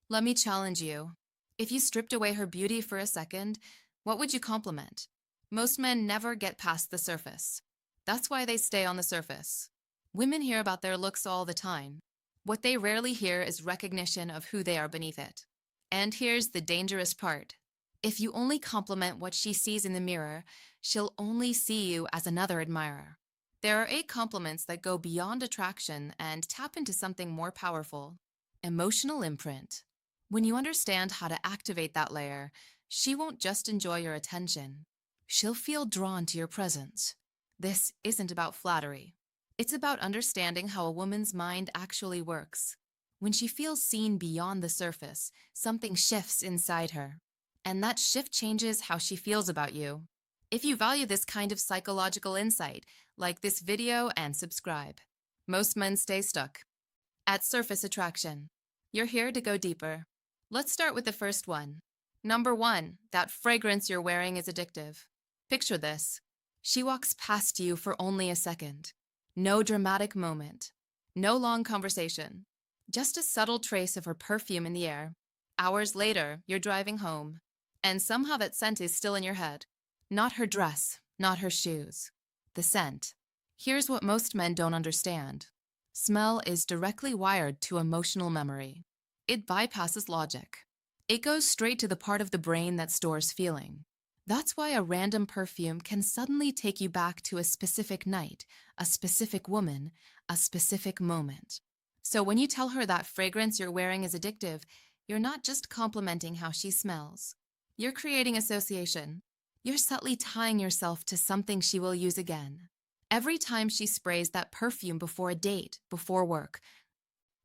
Let me challenge you. If you stripped away her beauty for a second, what would you compliment? Most men never get past the surface. That's why they stay on the surface. Women hear about their looks all the time. What they rarely hear is recognition of who they are beneath it. And here's the dangerous part. If you only compliment what she sees in the mirror, she'll only see you as another admirer. There are 8 compliments that go beyond attraction and tap into something more powerful: emotional imprint. When you understand how to activate that layer, she won't just enjoy your attention. She'll feel drawn to your presence. This isn't about flattery. It's about understanding how a woman's mind actually works. When she feels seen beyond the surface, something shifts inside her. And that shift changes how she feels about you. If you value this kind of psychological insight, like this video and subscribe. Most men stay stuck at surface attraction. You're here to go deeper. Let's start with the first one. Number 1, that fragrance you're wearing is addictive. Picture this. She walks past you for only a second. No dramatic moment. No long conversation. Just a subtle trace of her perfume in the air. Hours later, you're driving home. And somehow that scent is still in your head. Not her dress, not her shoes. The scent. Here's what most men don't understand. Smell is directly wired to emotional memory. It bypasses logic. It goes straight to the part of the brain that stores feeling. That's why a random perfume can suddenly take you back to a specific night, a specific woman, a specific moment. So when you tell her that fragrance you're wearing is addictive, you're not just complimenting how she smells. You're creating association. You're subtly tying yourself to something she will use again. Every time she sprays that perfume before a date, before work,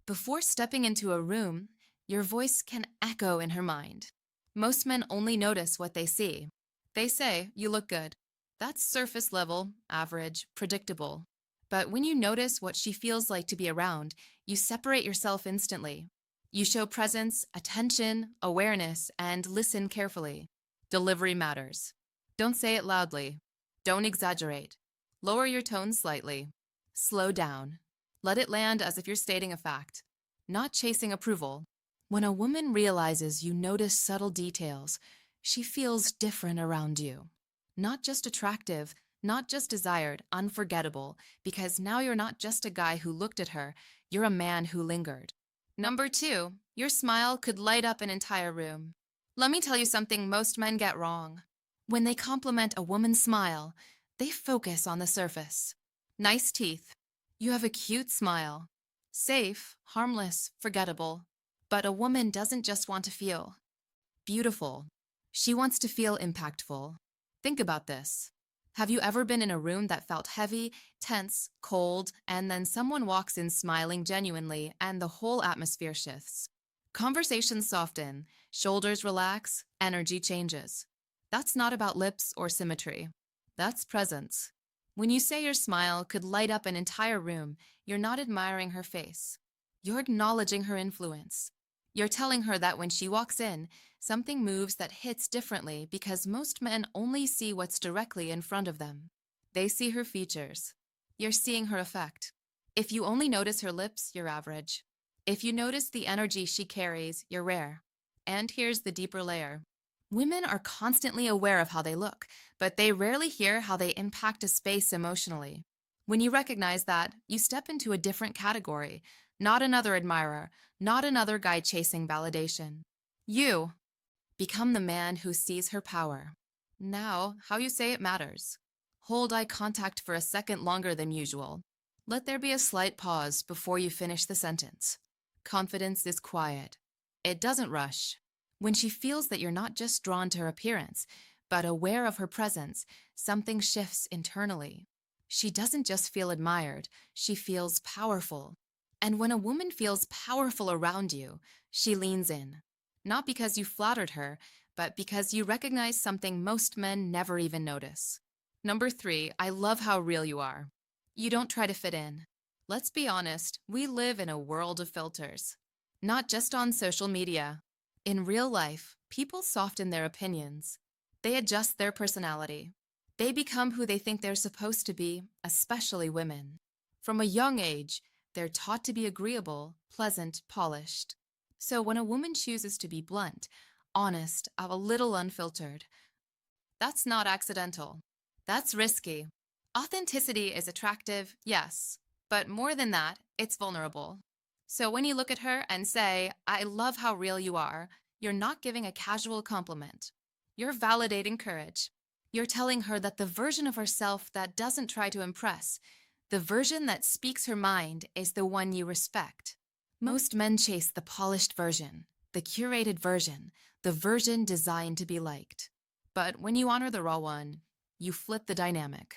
before stepping into a room, your voice can echo in her mind. Most men only notice what they see. They say, "You look good." That's surface level, average, predictable. But when you notice what she feels like to be around, you separate yourself instantly. You show presence, attention, awareness, and listen carefully. Delivery matters. Don't say it loudly. Don't exaggerate. Lower your tone slightly. Slow down. Let it land as if you're stating a fact, not chasing approval. When a woman realizes you notice subtle details, she feels different around you. Not just attractive, not just desired, unforgettable, because now you're not just a guy who looked at her, you're a man who lingered. Number 2, your smile could light up an entire room. Let me tell you something most men get wrong. When they compliment a woman's smile, they focus on the surface. Nice teeth. You have a cute smile. Safe, harmless, forgettable. But a woman doesn't just want to feel beautiful. She wants to feel impactful. Think about this. Have you ever been in a room that felt heavy, tense, cold, and then someone walks in smiling genuinely and the whole atmosphere shifts? Conversations soften, shoulders relax, energy changes. That's not about lips or symmetry. That's presence. When you say your smile could light up an entire room, you're not admiring her face. You're acknowledging her influence. You're telling her that when she walks in, something moves that hits differently because most men only see what's directly in front of them. They see her features. You're seeing her effect. If you only notice her lips, you're average. If you notice the energy she carries, you're rare. And here's the deeper layer. Women are constantly aware of how they look, but they rarely hear how they impact a space emotionally. When you recognize that, you step into a different category, not another admirer, not another guy chasing validation. You become the man who sees her power. Now, how you say it matters. Hold eye contact for a second longer than usual. Let there be a slight pause before you finish the sentence. Confidence is quiet. It doesn't rush. When she feels that you're not just drawn to her appearance, but aware of her presence, something shifts internally. She doesn't just feel admired, she feels powerful. And when a woman feels powerful around you, she leans in. Not because you flattered her, but because you recognize something most men never even notice. Number 3, I love how real you are. You don't try to fit in. Let's be honest, we live in a world of filters. Not just on social media. In real life, people soften their opinions. They adjust their personality. They become who they think they're supposed to be, especially women. From a young age, they're taught to be agreeable, pleasant, polished. So when a woman chooses to be blunt, honest, a little unfiltered, that's not accidental. That's risky. Authenticity is attractive, yes, but more than that, it's vulnerable. So when you look at her and say, I love how real you are, you're not giving a casual compliment. You're validating courage. You're telling her that the version of herself that doesn't try to impress, the version that speaks her mind, is the one you respect. Most men chase the polished version, the curated version, the version designed to be liked. But when you honor the raw one, you flip the dynamic.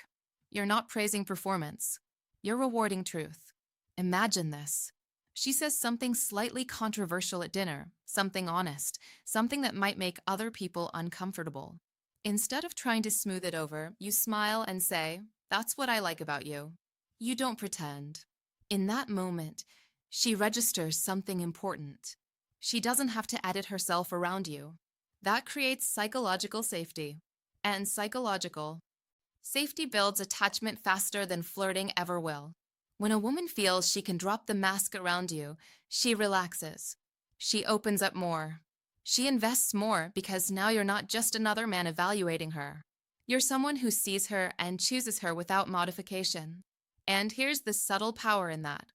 You're not praising performance. You're rewarding truth. Imagine this. She says something slightly controversial at dinner, something honest, something that might make other people uncomfortable. Instead of trying to smooth it over, you smile and say, that's what I like about you. You don't pretend. In that moment, she registers something important. She doesn't have to edit herself around you. That creates psychological safety. And psychological safety builds attachment faster than flirting ever will. When a woman feels she can drop the mask around you, she relaxes. She opens up more. She invests more because now you're not just another man evaluating her. You're someone who sees her and chooses her without modification. And here's the subtle power in that.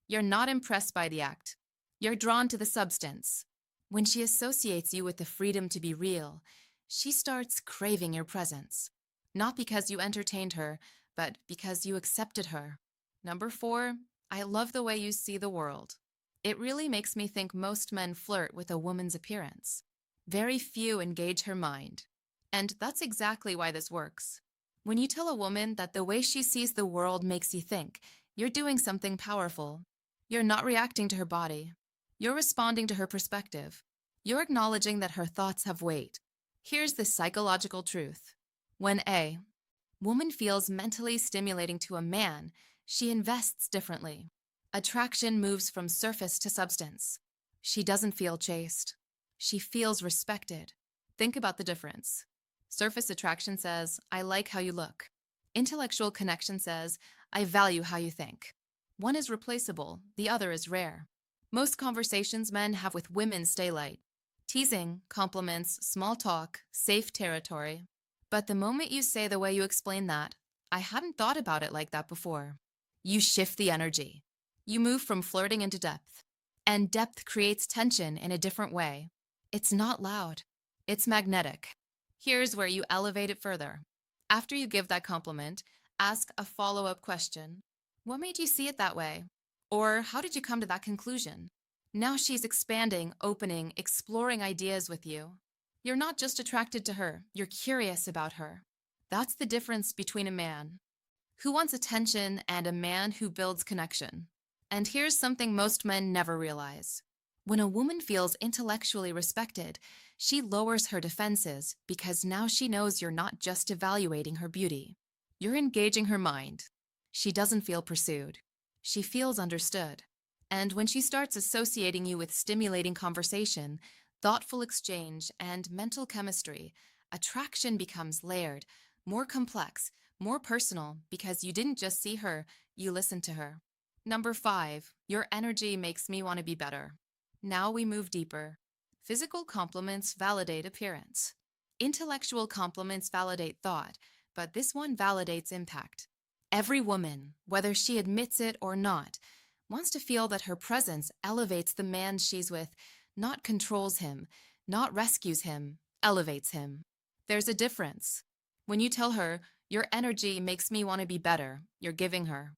You're not impressed by the act. You're drawn to the substance. When she associates you with the freedom to be real, she starts craving your presence. Not because you entertained her, but because you accepted her. Number 4, I love the way you see the world. It really makes me think most men flirt with a woman's appearance. Very few engage her mind. And that's exactly why this works. When you tell a woman that the way she sees the world makes you think, you're doing something powerful. You're not reacting to her body. You're responding to her perspective. You're acknowledging that her thoughts have weight. Here's the psychological truth. When a woman feels mentally stimulating to a man, she invests differently. Attraction moves from surface to substance. She doesn't feel chased. She feels respected. Think about the difference. Surface attraction says, I like how you look. Intellectual connection says, I value how you think. One is replaceable, the other is rare. Most conversations men have with women stay light. Teasing, compliments, small talk, safe territory. But the moment you say the way you explain that, I hadn't thought about it like that before, you shift the energy. You move from flirting into depth. And depth creates tension in a different way. It's not loud. It's magnetic. Here's where you elevate it further. After you give that compliment, ask a follow-up question. What made you see it that way? Or how did you come to that conclusion? Now she's expanding, opening, exploring ideas with you. You're not just attracted to her, you're curious about her. That's the difference between a man who wants attention and a man who builds connection. And here's something most men never realize. When a woman feels intellectually respected, she lowers her defenses because now she knows you're not just evaluating her beauty. You're engaging her mind. She doesn't feel pursued. She feels understood. And when she starts associating you with stimulating conversation, thoughtful exchange, and mental chemistry, attraction becomes layered, more complex, more personal, because you didn't just see her, you listened to her. Number 5, your energy makes me want to be better. Now we move deeper. Physical compliments validate appearance. Intellectual compliments validate thought, but this one validates impact. Every woman, whether she admits it or not, wants to feel that her presence elevates the man she's with, not controls him, not rescues him, elevates him. There's a difference. When you tell her, your energy makes me want to be better, you're giving her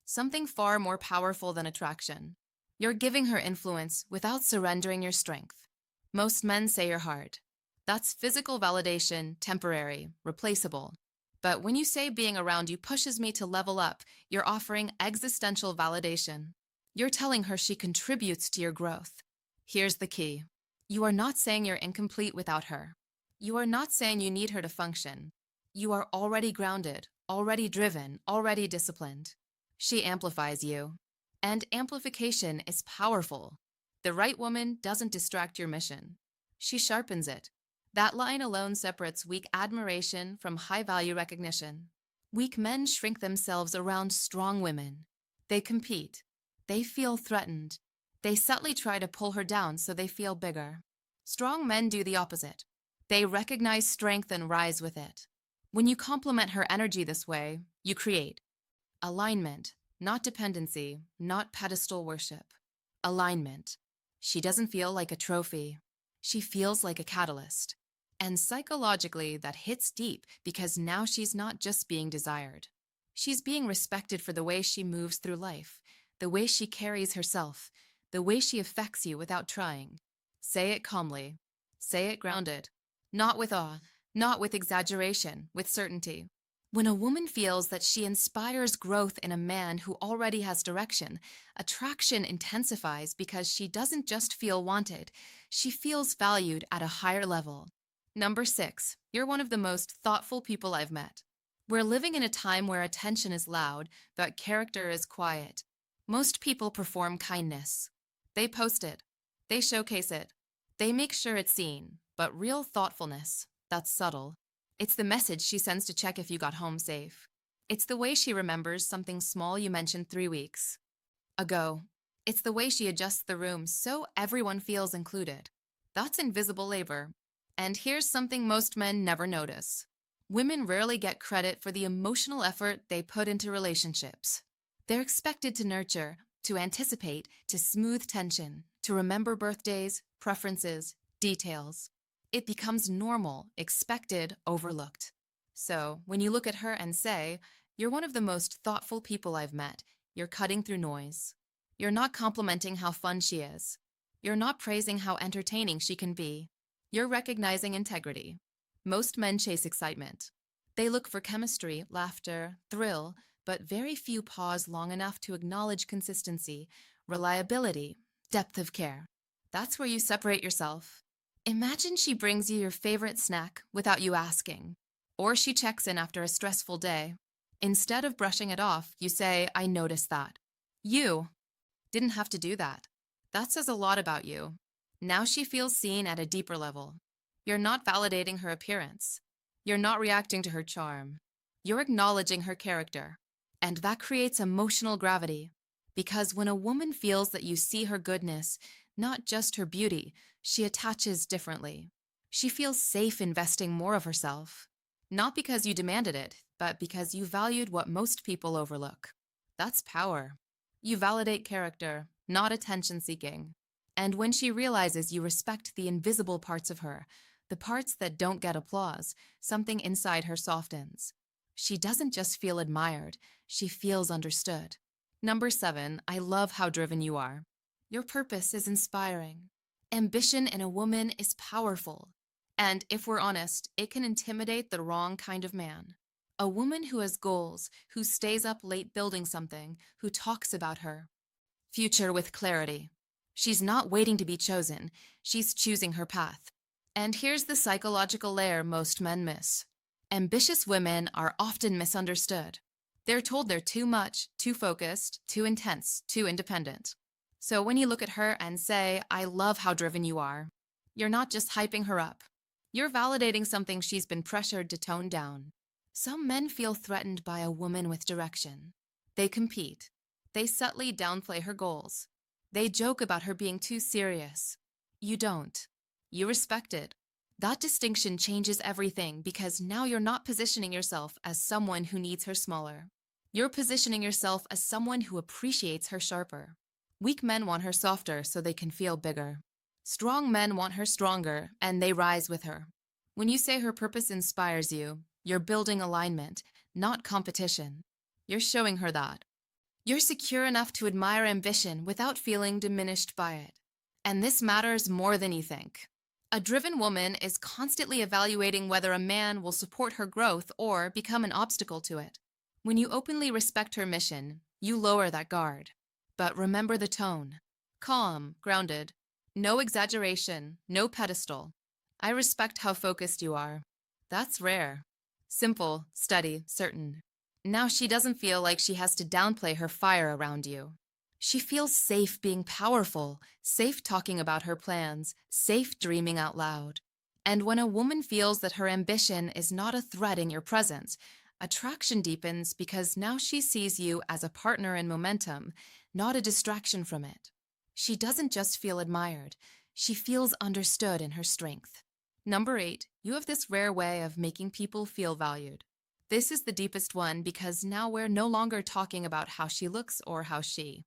something far more powerful than attraction. You're giving her influence without surrendering your strength. Most men say you're hard. That's physical validation, temporary, replaceable. But when you say being around you pushes me to level up, you're offering existential validation. You're telling her she contributes to your growth. Here's the key. You are not saying you're incomplete without her. You are not saying you need her to function. You are already grounded, already driven, already disciplined. She amplifies you. And amplification is powerful. The right woman doesn't distract your mission. She sharpens it. That line alone separates weak admiration from high-value recognition. Weak men shrink themselves around strong women. They compete. They feel threatened. They subtly try to pull her down so they feel bigger. Strong men do the opposite. They recognize strength and rise with it. When you complement her energy this way, you create alignment, not dependency, not pedestal worship. Alignment. She doesn't feel like a trophy. She feels like a catalyst. And psychologically, that hits deep because now she's not just being desired. She's being respected for the way she moves through life, the way she carries herself, the way she affects you without trying. Say it calmly. Say it grounded. Not with awe, not with exaggeration, with certainty. When a woman feels that she inspires growth in a man who already has direction, attraction intensifies because she doesn't just feel wanted, she feels valued at a higher level. Number 6, you're one of the most thoughtful people I've met. We're living in a time where attention is loud, but character is quiet. Most people perform kindness. They post it. They showcase it. They make sure it's seen, but real thoughtfulness, that's subtle. It's the message she sends to check if you got home safe. It's the way she remembers something small you mentioned 3 weeks ago. It's the way she adjusts the room so everyone feels included. That's invisible labor. And here's something most men never notice. Women rarely get credit for the emotional effort they put into relationships. They're expected to nurture, to anticipate, to smooth tension, to remember birthdays, preferences, details. It becomes normal, expected, overlooked. So, when you look at her and say, "You're one of the most thoughtful people I've met," you're cutting through noise. You're not complimenting how fun she is. You're not praising how entertaining she can be. You're recognizing integrity. Most men chase excitement. They look for chemistry, laughter, thrill, but very few pause long enough to acknowledge consistency, reliability, depth of care. That's where you separate yourself. Imagine she brings you your favorite snack without you asking, or she checks in after a stressful day. Instead of brushing it off, you say, "I noticed that." You didn't have to do that. That says a lot about you. Now she feels seen at a deeper level. You're not validating her appearance. You're not reacting to her charm. You're acknowledging her character. And that creates emotional gravity. Because when a woman feels that you see her goodness, not just her beauty, she attaches differently. She feels safe investing more of herself. Not because you demanded it, but because you valued what most people overlook. That's power. You validate character, not attention seeking. And when she realizes you respect the invisible parts of her, the parts that don't get applause, something inside her softens. She doesn't just feel admired, she feels understood. Number 7, I love how driven you are. Your purpose is inspiring. Ambition in a woman is powerful. And if we're honest, it can intimidate the wrong kind of man. A woman who has goals, who stays up late building something, who talks about her future with clarity. She's not waiting to be chosen, she's choosing her path. And here's the psychological layer most men miss. Ambitious women are often misunderstood. They're told they're too much, too focused, too intense, too independent. So when you look at her and say, "I love how driven you are," you're not just hyping her up. You're validating something she's been pressured to tone down. Some men feel threatened by a woman with direction. They compete. They subtly downplay her goals. They joke about her being too serious. You don't. You respect it. That distinction changes everything because now you're not positioning yourself as someone who needs her smaller. You're positioning yourself as someone who appreciates her sharper. Weak men want her softer so they can feel bigger. Strong men want her stronger, and they rise with her. When you say her purpose inspires you, you're building alignment, not competition. You're showing her that. You're secure enough to admire ambition without feeling diminished by it. And this matters more than you think. A driven woman is constantly evaluating whether a man will support her growth or become an obstacle to it. When you openly respect her mission, you lower that guard. But remember the tone. Calm, grounded. No exaggeration, no pedestal. I respect how focused you are. That's rare. Simple, steady, certain. Now she doesn't feel like she has to downplay her fire around you. She feels safe being powerful, safe talking about her plans, safe dreaming out loud. And when a woman feels that her ambition is not a threat in your presence, attraction deepens because now she sees you as a partner in momentum, not a distraction from it. She doesn't just feel admired, she feels understood in her strength. Number 8, you have this rare way of making people feel valued. This is the deepest one because now we're no longer talking about how she looks or how she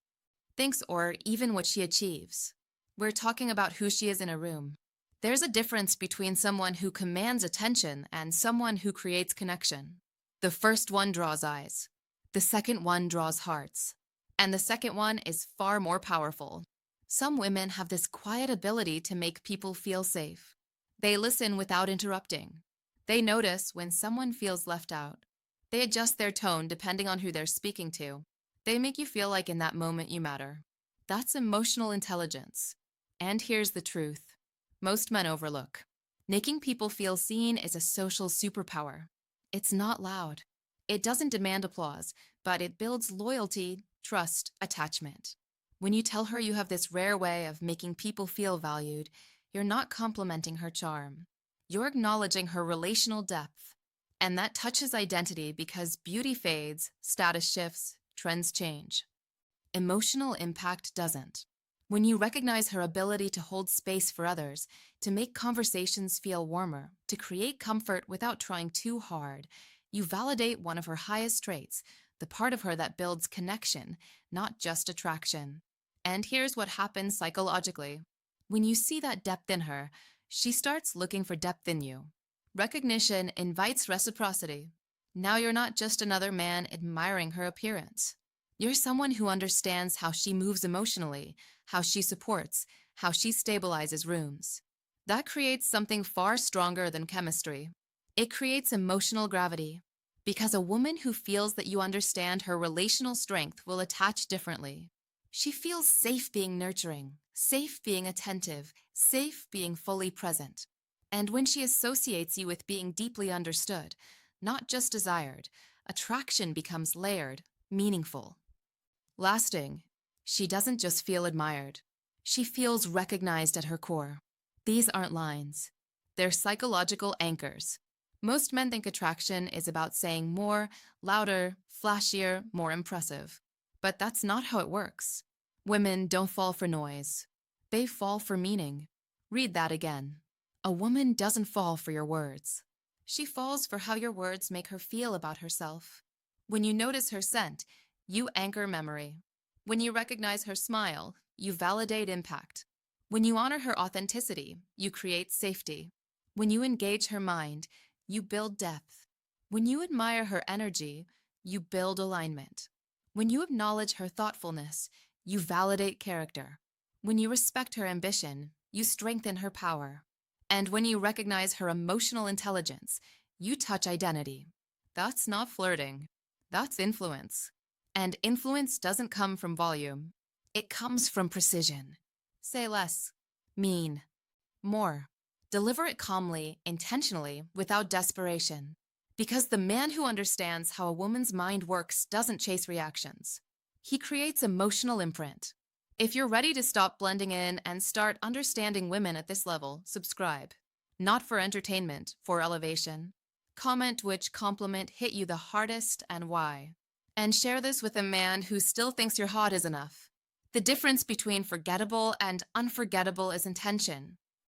thinks or even what she achieves. We're talking about who she is in a room. There's a difference between someone who commands attention and someone who creates connection. The first one draws eyes. The second one draws hearts. And the second one is far more powerful. Some women have this quiet ability to make people feel safe. They listen without interrupting. They notice when someone feels left out. They adjust their tone depending on who they're speaking to. They make you feel like in that moment you matter. That's emotional intelligence. And here's the truth. Most men overlook. Making people feel seen is a social superpower. It's not loud. It doesn't demand applause, but it builds loyalty, trust, attachment. When you tell her you have this rare way of making people feel valued, you're not complimenting her charm. You're acknowledging her relational depth. And that touches identity because beauty fades, status shifts, trends change. Emotional impact doesn't. When you recognize her ability to hold space for others, to make conversations feel warmer, to create comfort without trying too hard, you validate one of her highest traits, the part of her that builds connection, not just attraction. And here's what happens psychologically. When you see that depth in her, she starts looking for depth in you. Recognition invites reciprocity. Now you're not just another man admiring her appearance. You're someone who understands how she moves emotionally, how she supports, how she stabilizes rooms. That creates something far stronger than chemistry. It creates emotional gravity, because a woman who feels that you understand her relational strength will attach differently. She feels safe being nurturing, safe being attentive, safe being fully present. And when she associates you with being deeply understood, not just desired, attraction becomes layered, meaningful, lasting. She doesn't just feel admired. She feels recognized at her core. These aren't lines. They're psychological anchors. Most men think attraction is about saying more, louder, flashier, more impressive. But that's not how it works. Women don't fall for noise. They fall for meaning. Read that again. A woman doesn't fall for your words. She falls for how your words make her feel about herself. When you notice her scent, you anchor memory. When you recognize her smile, you validate impact. When you honor her authenticity, you create safety. When you engage her mind, you build depth. When you admire her energy, you build alignment. When you acknowledge her thoughtfulness, you validate character. When you respect her ambition, you strengthen her power. And when you recognize her emotional intelligence, you touch identity. That's not flirting. That's influence. And influence doesn't come from volume. It comes from precision. Say less. Mean. More. Deliver it calmly, intentionally, without desperation. Because the man who understands how a woman's mind works doesn't chase reactions. He creates emotional imprint. If you're ready to stop blending in and start understanding women at this level, subscribe. Not for entertainment, for elevation. Comment which compliment hit you the hardest and why. And share this with a man who still thinks you're hot is enough. The difference between forgettable and unforgettable is intention.